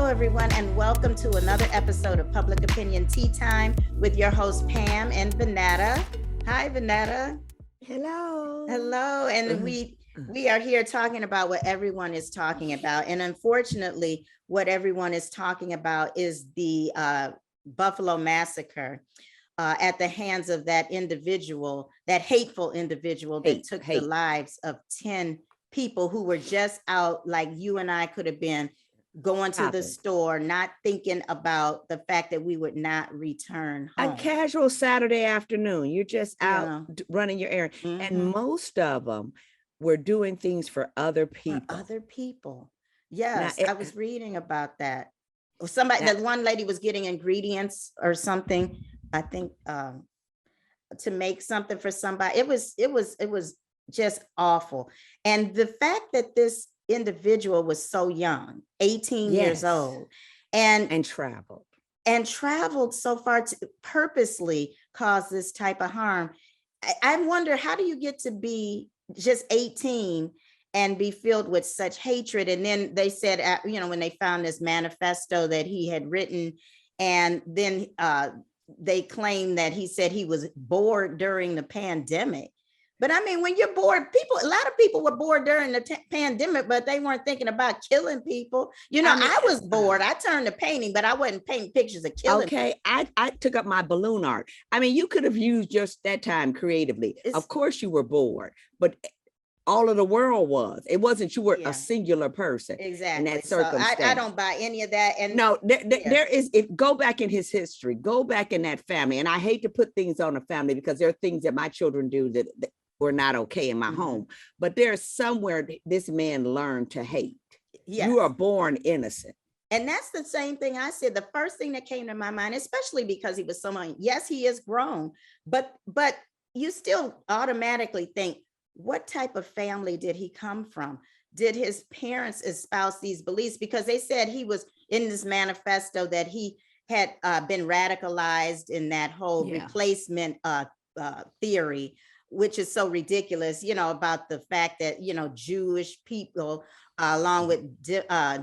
everyone, and welcome to another episode of Public Opinion Tea Time with your hosts, Pam and Vanetta. Hi, Vanetta. Hello. Hello. And we are here talking about what everyone is talking about. And unfortunately, what everyone is talking about is the Buffalo Massacre at the hands of that individual, that hateful individual that took the lives of 10 people who were just out like you and I could have been, going to the store, not thinking about the fact that we would not return home. A casual Saturday afternoon, you're just out running your errand. And most of them were doing things for other people. Yes, I was reading about that. That one lady was getting ingredients or something, I think, to make something for somebody. It was just awful. And the fact that this individual was so young, 18 years old, and traveled so far to purposely cause this type of harm. I wonder, how do you get to be just 18 and be filled with such hatred? And then they said, when they found this manifesto that he had written, and then they claimed that he said he was bored during the pandemic. But I mean, when you're bored, a lot of people were bored during the pandemic, but they weren't thinking about killing people. I was bored. I turned to painting, but I wasn't painting pictures of killing people. I took up my balloon art. I mean, you could have used just that time creatively. Of course you were bored, but all of the world was. It wasn't you were a singular person. Exactly. In that circumstance. So I don't buy any of that. And no, there is, go back in his history, go back in that family. And I hate to put things on a family because there are things that my children do that were not okay in my home, but there's somewhere this man learned to hate. Yes. You are born innocent. And that's the same thing I said. The first thing that came to my mind, especially because he was so young, yes, he is grown, but you still automatically think, what type of family did he come from? Did his parents espouse these beliefs? Because they said he was in this manifesto that he had been radicalized in that whole replacement theory, which is so ridiculous, about the fact that, Jewish people, along with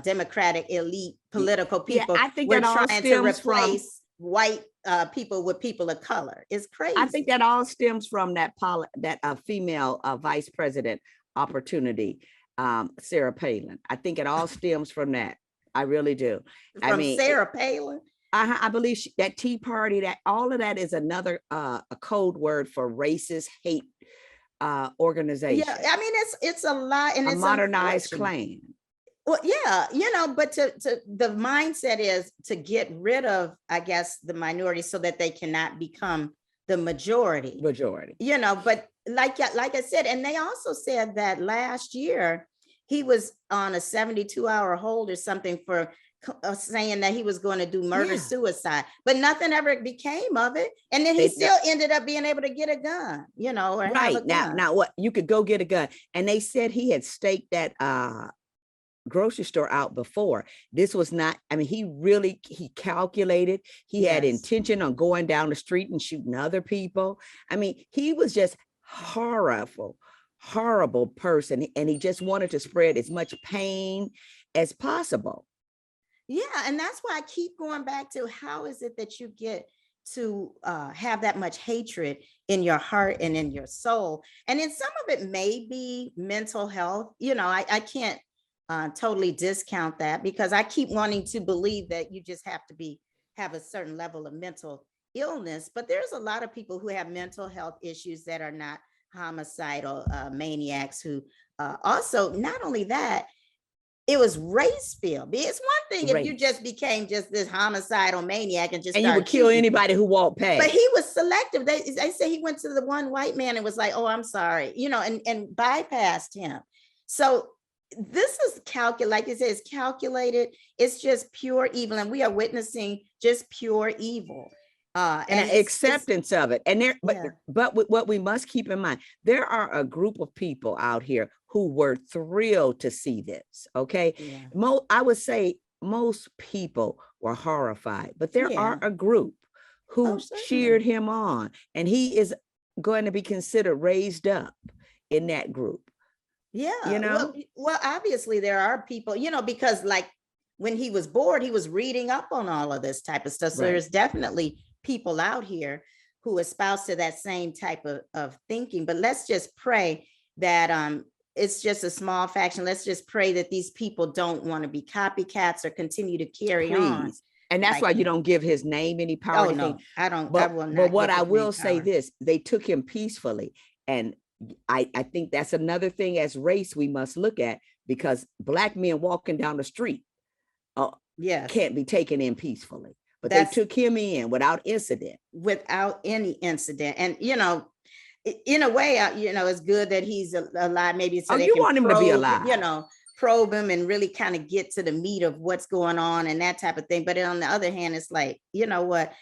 Democratic elite political people, I think we're that trying to replace white people with people of color. It's crazy. I think that all stems from that female vice president opportunity, Sarah Palin. I think it all stems from that. I really do. Sarah Palin? I believe that Tea Party, that all of that is another a code word for racist hate organization. Yeah, I mean it's a lot, and a it's modernized Klan. Well, yeah, but to the mindset is to get rid of, I guess, the minority so that they cannot become the majority. But like I said, and they also said that last year he was on a 72-hour hold or something for saying that he was going to do murder-suicide, but nothing ever became of it. And then he still ended up being able to get a gun, or have a gun. Now what, you could go get a gun. And they said he had staked that grocery store out before. This was not, I mean, he calculated, he had intention on going down the street and shooting other people. I mean, he was just horrible person. And he just wanted to spread as much pain as possible. Yeah, and that's why I keep going back to, how is it that you get to have that much hatred in your heart and in your soul? And then some of it may be mental health. I can't totally discount that, because I keep wanting to believe that you just have to have a certain level of mental illness. But there's a lot of people who have mental health issues that are not homicidal maniacs, who also, not only that, it was race filled. It's one thing if you just became just this homicidal maniac and you would kill anybody who won't pay. But he was selective. They say he went to the one white man and was like, "Oh, I'm sorry," and bypassed him. So this is calculated, like it says, calculated. It's just pure evil, and we are witnessing just pure evil. And acceptance of it. And but what we must keep in mind, there are a group of people out here who were thrilled to see this. Okay. Yeah. I would say most people were horrified, but there are a group who cheered him on, and he is going to be considered raised up in that group. Yeah. Well, obviously there are people, because like when he was bored, he was reading up on all of this type of stuff. So there's definitely people out here who espouse to that same type of thinking. But let's just pray that it's just a small faction. Let's just pray that these people don't want to be copycats or continue to carry on. And that's why you don't give his name any power. Oh, no, I don't. But, I will not. But what I will say this, they took him peacefully. And I think that's another thing as race we must look at, because Black men walking down the street can't be taken in peacefully. But they took him in without incident. Without any incident. And, you know, in a way, you know, it's good that he's alive. Maybe so you want him to be alive. You know, probe him and really kind of get to the meat of what's going on and that type of thing. But on the other hand, it's like, you know what?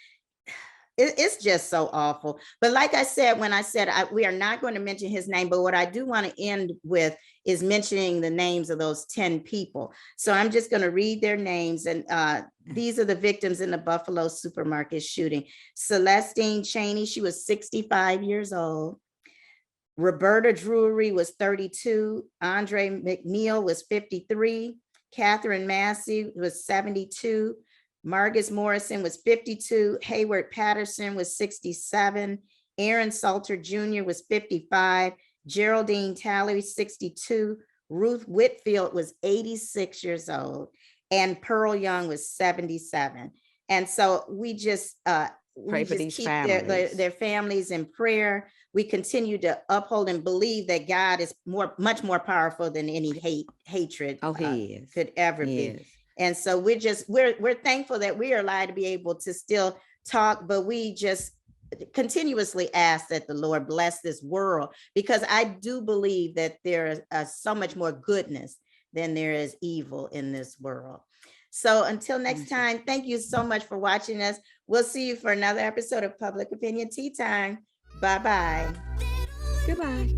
It's just so awful. But like I said, when I said we are not going to mention his name, but what I do want to end with is mentioning the names of those 10 people. So I'm just going to read their names. And these are the victims in the Buffalo supermarket shooting. Celestine Cheney, she was 65 years old. Roberta Drury was 32. Andre McNeil was 53. Catherine Massey was 72. Margus Morrison was 52. Hayward Patterson was 67. Aaron Salter Jr. was 55. Geraldine Talley, 62. Ruth Whitfield was 86 years old. And Pearl Young was 77. And so we just pray for these families. Their families in prayer. We continue to uphold and believe that God is much more powerful than any hatred could ever be. And so we're thankful that we are allowed to be able to still talk, but we just continuously ask that the Lord bless this world, because I do believe that there is so much more goodness than there is evil in this world. So until next time, thank you so much for watching us. We'll see you for another episode of Public Opinion Tea Time. Bye-bye. Goodbye.